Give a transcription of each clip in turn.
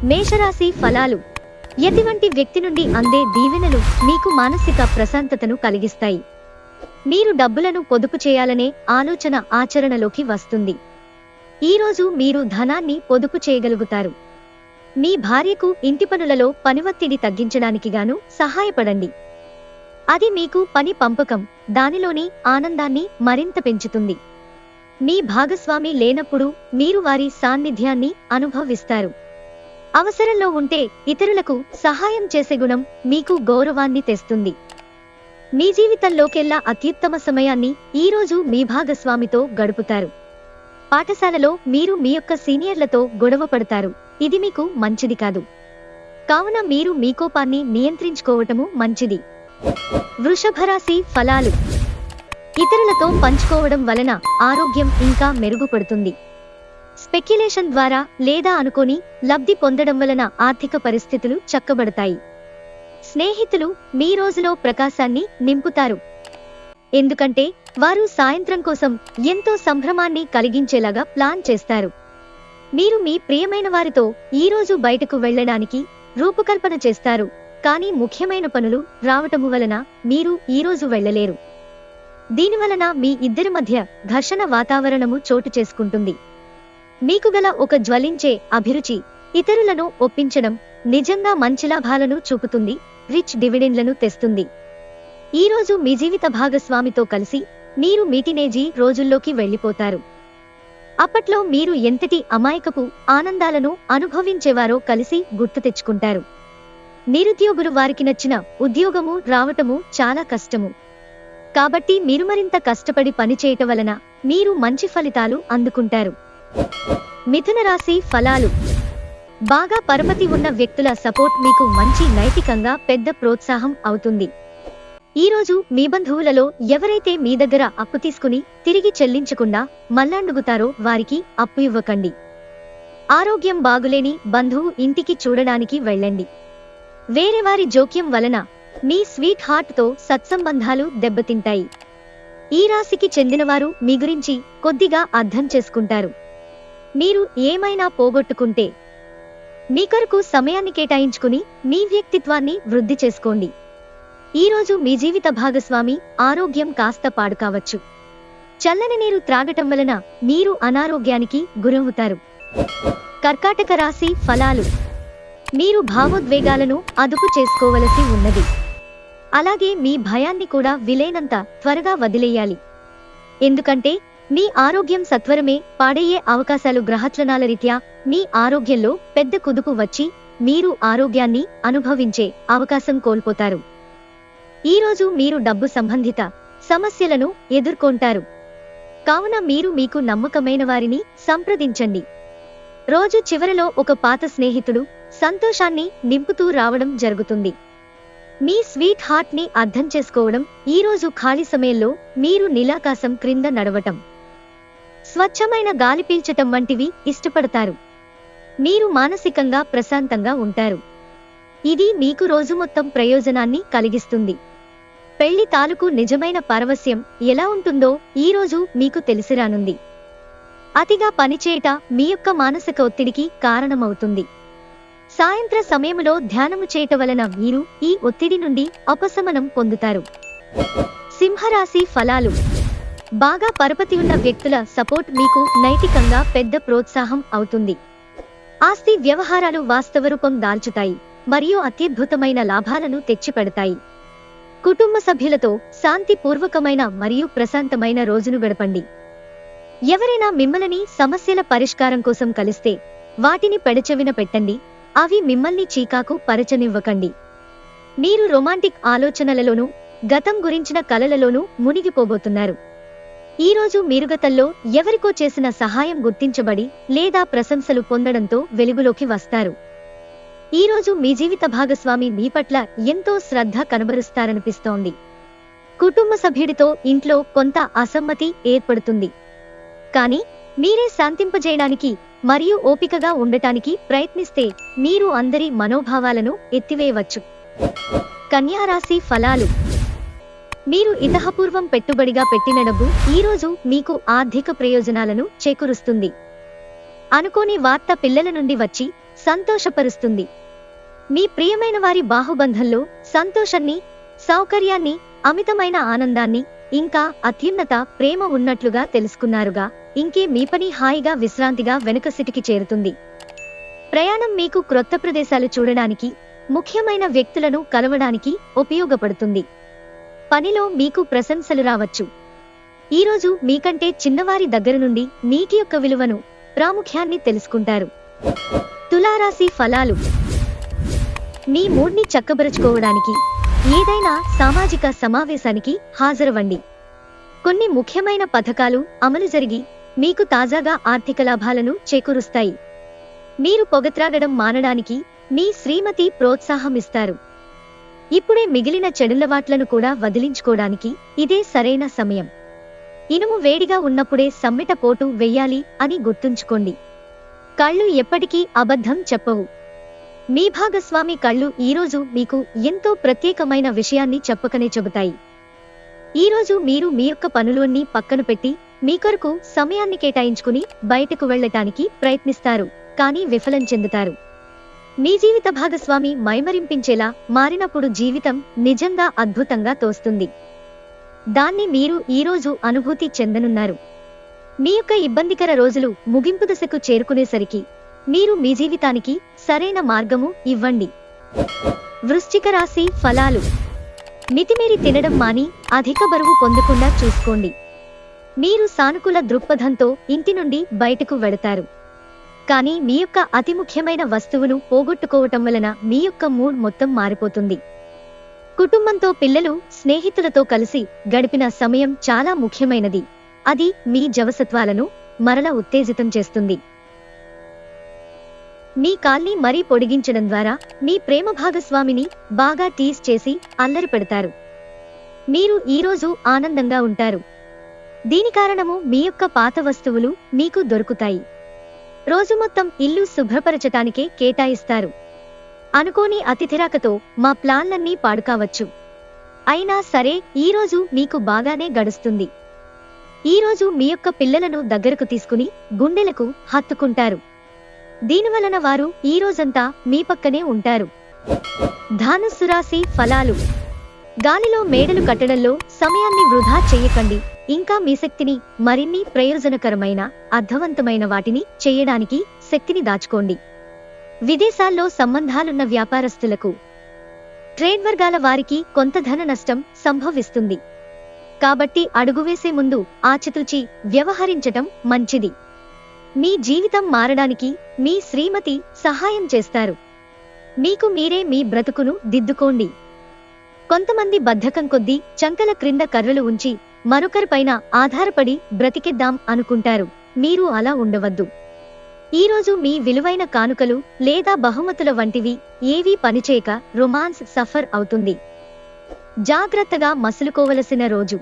మేషరాశి ఫలాలు. ఎటువంటి వ్యక్తి నుండి అందే దీవెనలు మీకు మానసిక ప్రశాంతతను కలిగిస్తాయి. మీరు డబ్బులను పొదుపు చేయాలనే ఆలోచన ఆచరణలోకి వస్తుంది. ఈరోజు మీరు ధనాన్ని పొదుపు చేయగలుగుతారు. మీ భార్యకు ఇంటి పనులలో పనివత్తిడి తగ్గించడానికి గాను సహాయపడండి. అది మీకు పని పంపకం, దానిలోని ఆనందాన్ని మరింత పెంచుతుంది. మీ భాగస్వామి లేనప్పుడు మీరు వారి సాన్నిధ్యాన్ని అనుభవిస్తారు. అవసరంలో ఉంటే ఇతరులకు సహాయం చేసే గుణం మీకు గౌరవాన్ని తెస్తుంది. మీ జీవితంలోకెల్లా అత్యుత్తమ సమయాన్ని ఈరోజు మీ భాగస్వామితో గడుపుతారు. పాఠశాలలో మీరు మీ యొక్క సీనియర్లతో గొడవ పడతారు. ఇది మీకు మంచిది కాదు. కావున మీరు మీ కోపాన్ని నియంత్రించుకోవటము మంచిది. వృషభరాశి ఫలాలు. ఇతరులతో పంచుకోవడం వలన ఆరోగ్యం ఇంకా మెరుగుపడుతుంది. స్పెక్యులేషన్ ద్వారా లేదా అనుకోని లబ్ధి పొందడం వలన ఆర్థిక పరిస్థితులు చక్కబడతాయి. స్నేహితులు మీ రోజులో ప్రకాశాన్ని నింపుతారు. ఎందుకంటే వారు సాయంత్రం కోసం ఎంతో సంభ్రమాన్ని కలిగించేలాగా ప్లాన్ చేస్తారు. మీరు మీ ప్రియమైన వారితో ఈరోజు బయటకు వెళ్లడానికి రూపకల్పన చేస్తారు. కానీ ముఖ్యమైన పనులు రావటము వలన మీరు ఈరోజు వెళ్లలేరు. దీనివలన మీ ఇద్దరి మధ్య ఘర్షణ వాతావరణము చోటు చేసుకుంటుంది. మీకు గల ఒక జ్వలించే అభిరుచి ఇతరులను ఒప్పించడం నిజంగా మంచి లాభాలను చూపుతుంది, రిచ్ డివిడెండ్లను తెస్తుంది. ఈరోజు మీ జీవిత భాగస్వామితో కలిసి మీరు మీ టీనేజీ రోజుల్లోకి వెళ్లిపోతారు. అప్పట్లో మీరు ఎంతటి అమాయకపు ఆనందాలను అనుభవించేవారో కలిసి గుర్తు తెచ్చుకుంటారు. నిరుద్యోగులు వారికి నచ్చిన ఉద్యోగము రావటము చాలా కష్టము. కాబట్టి మీరు మరింత కష్టపడి పనిచేయటం వలన మీరు మంచి ఫలితాలు అందుకుంటారు. మిథున రాశి ఫలాలు. బాగా పరపతి ఉన్న వ్యక్తుల సపోర్ట్ మీకు మంచి నైతికంగా పెద్ద ప్రోత్సాహం అవుతుంది. ఈరోజు మీ బంధువులలో ఎవరైతే మీ దగ్గర అప్పు తీసుకుని తిరిగి చెల్లించకుండా మల్లాండుగుతారో వారికి అప్పు ఇవ్వకండి. ఆరోగ్యం బాగులేని బంధువు ఇంటికి చూడడానికి వెళ్ళండి. వేరే వారి జోక్యం వలన మీ స్వీట్ హార్ట్ తో సత్సంబంధాలు దెబ్బతింటాయి. ఈ రాశికి చెందినవారు మీ గురించి కొద్దిగా అర్థం చేసుకుంటారు. మీరు ఏమైనా పోగొట్టుకుంటే మీ కొరకు సమయాన్ని కేటాయించుకుని మీ వ్యక్తిత్వాన్ని వృద్ధి చేసుకోండి. ఈరోజు మీ జీవిత భాగస్వామి ఆరోగ్యం కాస్త పాడు కావచ్చు. చల్లని నీరు త్రాగటం వలన మీరు అనారోగ్యానికి గురవుతారు. కర్కాటక రాశి ఫలాలు. మీరు భావోద్వేగాలను అదుపు చేసుకోవలసి ఉన్నది. అలాగే మీ భయాన్ని కూడా వీలైనంత త్వరగా వదిలేయాలి. ఎందుకంటే మీ ఆరోగ్యం సత్వరమే పాడయ్యే అవకాశాలు గ్రహచలనాల రీత్యా మీ ఆరోగ్యంలో పెద్ద కుదుపు వచ్చి మీరు ఆరోగ్యాన్ని అనుభవించే అవకాశం కోల్పోతారు. ఈరోజు మీరు డబ్బు సంబంధిత సమస్యలను ఎదుర్కొంటారు. కావున మీరు మీకు నమ్మకమైన వారిని సంప్రదించండి. రోజు చివరలో ఒక పాత స్నేహితుడు సంతోషాన్ని నింపుతూ రావడం జరుగుతుంది. మీ స్వీట్ హార్ట్ ని అర్థం చేసుకోవడం, ఈరోజు ఖాళీ సమయంలో మీరు నీలాకాశం క్రింద నడవటం, స్వచ్ఛమైన గాలి పీల్చటం వంటివి ఇష్టపడతారు. మీరు మానసికంగా ప్రశాంతంగా ఉంటారు. ఇది మీకు రోజు మొత్తం ప్రయోజనాన్ని కలిగిస్తుంది. పెళ్లి తాలూకు నిజమైన పారవస్యం ఎలా ఉంటుందో ఈరోజు మీకు తెలిసిరానుంది. అతిగా పనిచేయట మీ యొక్క మానసిక ఒత్తిడికి కారణమవుతుంది. సాయంత్ర సమయములో ధ్యానము చేయట వలన మీరు ఈ ఒత్తిడి నుండి ఉపశమనం పొందుతారు. సింహరాశి ఫలాలు. బాగా పరపతి ఉన్న వ్యక్తుల సపోర్ట్ మీకు నైతికంగా పెద్ద ప్రోత్సాహం అవుతుంది. ఆస్తి వ్యవహారాలు వాస్తవ రూపం దాల్చుతాయి మరియు అత్యద్భుతమైన లాభాలను తెచ్చిపెడతాయి. కుటుంబ సభ్యులతో శాంతిపూర్వకమైన మరియు ప్రశాంతమైన రోజును గడపండి. ఎవరైనా మిమ్మల్ని సమస్యల పరిష్కారం కోసం కలిస్తే వాటిని పెడచెవిన పెట్టండి. అవి మిమ్మల్ని చీకాకు పరచనివ్వకండి. మీరు రొమాంటిక్ ఆలోచనలలోనూ గతం గురించిన కలలలోనూ మునిగిపోబోతున్నారు. ఈరోజు మీరు గతంలో ఎవరికో చేసిన సహాయం గుర్తించబడి లేదా ప్రశంసలు పొందడంతో వెలుగులోకి వస్తారు. ఈరోజు మీ జీవిత భాగస్వామి మీ పట్ల ఎంతో శ్రద్ధ కనబరుస్తారనిపిస్తోంది. కుటుంబ సభ్యుడితో ఇంట్లో కొంత అసమ్మతి ఏర్పడుతుంది. కానీ మీరే శాంతింపజేయడానికి మరియు ఓపికగా ఉండటానికి ప్రయత్నిస్తే మీరు అందరి మనోభావాలను ఎత్తివేయవచ్చు. కన్యా రాశి ఫలాలు. మీరు ఇతహపూర్వం పెట్టుబడిగా పెట్టిన డబ్బు ఈరోజు మీకు ఆర్థిక ప్రయోజనాలను చేకూరుస్తుంది. అనుకోని వార్త పిల్లల నుండి వచ్చి సంతోషపరుస్తుంది. మీ ప్రియమైన వారి బాహుబంధంలో సంతోషాన్ని, సౌకర్యాన్ని, అమితమైన ఆనందాన్ని, ఇంకా అత్యున్నత ప్రేమ ఉన్నట్లుగా తెలుసుకున్నారుగా. ఇంకే మీ పని హాయిగా విశ్రాంతిగా వెనుకసిటికి చేరుతుంది. ప్రయాణం మీకు క్రొత్త ప్రదేశాలు చూడడానికి, ముఖ్యమైన వ్యక్తులను కలవడానికి ఉపయోగపడుతుంది. పనిలో మీకు ప్రశంసలు రావచ్చు. ఈరోజు మీకంటే చిన్నవారి దగ్గర నుండి నీటి యొక్క విలువను, ప్రాముఖ్యాన్ని తెలుసుకుంటారు. తులారాశి ఫలాలు. మీ మూడ్ని చక్కబరుచుకోవడానికి ఏదైనా సామాజిక సమావేశానికి హాజరవ్వండి. కొన్ని ముఖ్యమైన పథకాలు అమలు జరిగి మీకు తాజాగా ఆర్థిక లాభాలను చేకూరుస్తాయి. మీరు పొగత్రాగడం మానడానికి మీ శ్రీమతి ప్రోత్సాహమిస్తారు. ఇప్పుడే మిగిలిన చెడులవాట్లను కూడా వదిలించుకోవడానికి ఇదే సరైన సమయం. ఇనుము వేడిగా ఉన్నప్పుడే సమ్మెట పోటు వెయ్యాలి అని గుర్తుంచుకోండి. కళ్ళు ఎప్పటికీ అబద్ధం చెప్పవు. మీ భాగస్వామి కళ్ళు ఈరోజు మీకు ఎంతో ప్రత్యేకమైన విషయాన్ని చెప్పకనే చెబుతాయి. ఈరోజు మీరు మీ యొక్క పనులన్నీ పక్కన పెట్టి మీ కొరకు సమయాన్ని కేటాయించుకుని బయటకు వెళ్లటానికి ప్రయత్నిస్తారు, కానీ విఫలం చెందుతారు. మీ జీవిత భాగస్వామి మైమరింపించేలా మారినప్పుడు జీవితం నిజంగా అద్భుతంగా తోస్తుంది. దాన్ని మీరు ఈరోజు అనుభూతి చెందనున్నారు. మీ యొక్క ఇబ్బందికర రోజులు ముగింపు దశకు చేరుకునేసరికి మీరు మీ జీవితానికి సరైన మార్గము ఇవ్వండి. వృశ్చిక రాశి ఫలాలు. మితిమీరి తినడం మాని అధిక బరువు పొందకుండా చూసుకోండి. మీరు సానుకూల దృక్పథంతో ఇంటి నుండి బయటకు వెడతారు, కానీ మీ యొక్క అతి ముఖ్యమైన వస్తువును పోగొట్టుకోవటం వలన మీ యొక్క మూడ్ మొత్తం మారిపోతుంది. కుటుంబంతో, పిల్లలు, స్నేహితులతో కలిసి గడిపిన సమయం చాలా ముఖ్యమైనది. అది మీ జవసత్వాలను మరల ఉత్తేజితం చేస్తుంది. మీ కాల్ని మరీ పొడిగించడం ద్వారా మీ ప్రేమ భాగస్వామిని బాగా టీస్ చేసి అల్లరి పెడతారు. మీరు ఈరోజు ఆనందంగా ఉంటారు. దీని కారణము మీ యొక్క పాత వస్తువులు మీకు దొరుకుతాయి. రోజు మొత్తం ఇల్లు శుభ్రపరచటానికే కేటాయిస్తారు. అనుకోని అతిథిరాకతో మా ప్లాన్లన్నీ పాడుకావచ్చు. అయినా సరే ఈరోజు మీకు బాగానే గడుస్తుంది. ఈరోజు మీ యొక్క పిల్లలను దగ్గరకు తీసుకుని గుండెలకు హత్తుకుంటారు. దీనివలన వారు ఈ రోజంతా మీ పక్కనే ఉంటారు. ధనుస్సు రాశి ఫలాలు. గాలిలో మేడలు కట్టడంలో సమయాన్ని వృధా చెయ్యకండి. ఇంకా మీ శక్తిని మరిన్ని ప్రయోజనకరమైన, అర్థవంతమైన వాటిని చేయడానికి శక్తిని దాచుకోండి. విదేశాల్లో సంబంధాలున్న వ్యాపారస్తులకు, ట్రేడ్ వర్గాల వారికి కొంత ధన నష్టం సంభవిస్తుంది. కాబట్టి అడుగువేసే ముందు ఆచితూచి వ్యవహరించటం మంచిది. మీ జీవితం మారడానికి మీ శ్రీమతి సహాయం చేస్తారు. మీకు మీరే మీ బ్రతుకును దిద్దుకోండి. కొంతమంది బద్ధకం కొద్దీ చంకల క్రింద కర్రలు ఉంచి మరొకరిపైన ఆధారపడి బ్రతికిద్దాం అనుకుంటారు. మీరు అలా ఉండవద్దు. ఈరోజు మీ విలువైన కానుకలు లేదా బహుమతుల వంటివి ఏవీ పనిచేయక రొమాన్స్ సఫర్ అవుతుంది. జాగ్రత్తగా మసులుకోవలసిన రోజు.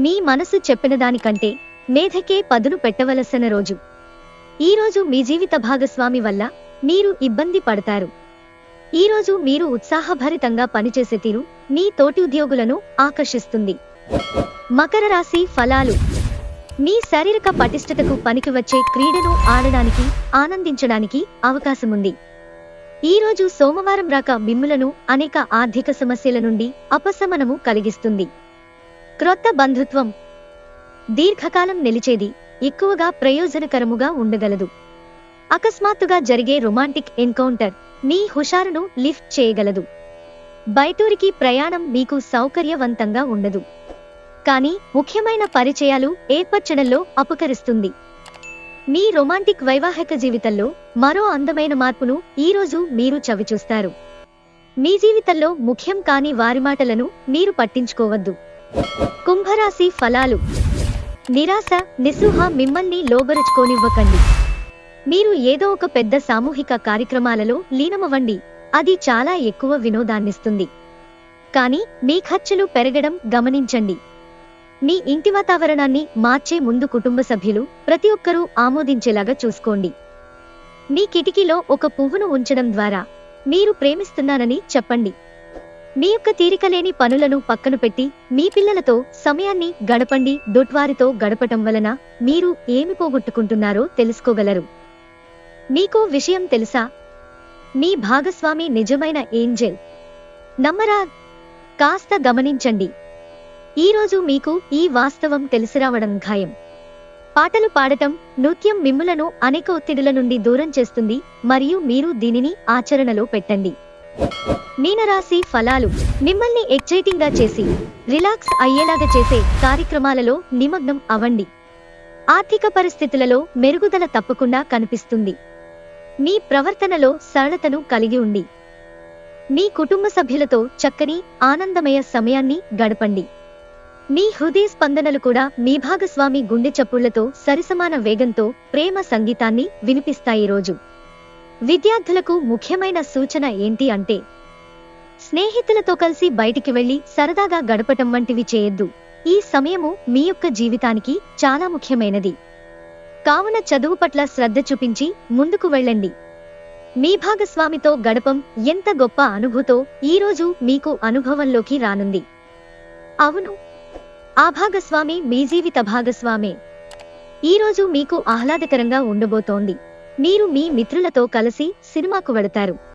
మీ మనసు చెప్పిన దానికంటే మేధకే పదును పెట్టవలసిన రోజు. ఈరోజు మీ జీవిత భాగస్వామి వల్ల మీరు ఇబ్బంది పడతారు. ఈరోజు మీరు ఉత్సాహభరితంగా పనిచేసే తీరు మీ తోటి ఉద్యోగులను ఆకర్షిస్తుంది. మకర రాశి ఫలాలు. మీ శారీరక పటిష్టతకు పనికి వచ్చే క్రీడను ఆడడానికి, ఆనందించడానికి అవకాశముంది. ఈరోజు సోమవారం రాక మిమ్ములను అనేక ఆర్థిక సమస్యల నుండి అపశమనము కలిగిస్తుంది. క్రొత్త బంధుత్వం దీర్ఘకాలం నిలిచేది, ఎక్కువగా ప్రయోజనకరముగా ఉండగలదు. అకస్మాత్తుగా జరిగే రొమాంటిక్ ఎన్కౌంటర్ మీ హుషారును లిఫ్ట్ చేయగలదు. బయటూరికి ప్రయాణం మీకు సౌకర్యవంతంగా ఉండదు, కానీ ముఖ్యమైన పరిచయాలు ఏర్పరచడంలో ఉపకరిస్తుంది. మీ రొమాంటిక్ వైవాహిక జీవితంలో మరో అందమైన మార్పును ఈరోజు మీరు చవిచూస్తారు. మీ జీవితంలో ముఖ్యం కాని వారి మాటలను మీరు పట్టించుకోవద్దు. కుంభరాశి ఫలాలు. నిరాశ, నిస్పృహ మిమ్మల్ని లోబరుచుకోనివ్వకండి. మీరు ఏదో ఒక పెద్ద సామూహిక కార్యక్రమాలలో లీనమవ్వండి. అది చాలా ఎక్కువ వినోదాన్నిస్తుంది, కానీ మీ ఖర్చులు పెరగడం గమనించండి. మీ ఇంటి వాతావరణాన్ని మార్చే ముందు కుటుంబ సభ్యులు ప్రతి ఒక్కరూ ఆమోదించేలాగా చూసుకోండి. మీ కిటికీలో ఒక పువ్వును ఉంచడం ద్వారా మీరు ప్రేమిస్తున్నానని చెప్పండి. మీ యొక్క తీరికలేని పనులను పక్కన పెట్టి మీ పిల్లలతో సమయాన్ని గడపండి. దొడ్వారితో గడపటం వలన మీరు ఏమి పోగొట్టుకుంటున్నారో తెలుసుకోగలరు. మీకు విషయం తెలుసా? మీ భాగస్వామి నిజమైన ఏంజెల్. నమ్మరా? కాస్త గమనించండి. ఈరోజు మీకు ఈ వాస్తవం తెలిసిరావడం ఖాయం. పాటలు పాడటం, నృత్యం మిమ్ములను అనేక ఒత్తిడుల నుండి దూరం చేస్తుంది మరియు మీరు దీనిని ఆచరణలో పెట్టండి. మీనరాశి ఫలాలు. మిమ్మల్ని ఎక్సైటింగ్ గా చేసి రిలాక్స్ అయ్యేలాగా చేసే కార్యక్రమాలలో నిమగ్నం అవ్వండి. ఆర్థిక పరిస్థితులలో మెరుగుదల తప్పకుండా కనిపిస్తుంది. మీ ప్రవర్తనలో సరళతను కలిగి ఉండి మీ కుటుంబ సభ్యులతో చక్కని ఆనందమయ సమయాన్ని గడపండి. మీ హృదయ స్పందనలు కూడా మీ భాగస్వామి గుండె చప్పుళ్లతో సరిసమాన వేగంతో ప్రేమ సంగీతాన్ని వినిపిస్తాయి. రోజు విద్యార్థులకు ముఖ్యమైన సూచన ఏంటి అంటే, స్నేహితులతో కలిసి బయటికి వెళ్లి సరదాగా గడపటం వంటివి చేయొద్దు. ఈ సమయము మీ యొక్క జీవితానికి చాలా ముఖ్యమైనది. కావున చదువు పట్ల శ్రద్ధ చూపించి ముందుకు వెళ్ళండి. మీ భాగస్వామితో గడపం ఎంత గొప్ప అనుభూతో ఈరోజు మీకు అనుభవంలోకి రానుంది. అవును, ఆ భాగస్వామి మీ జీవిత భాగస్వామే. ఈరోజు మీకు ఆహ్లాదకరంగా ఉండబోతోంది. మీరు మీ మిత్రులతో కలిసి సినిమాకు వెళతారు.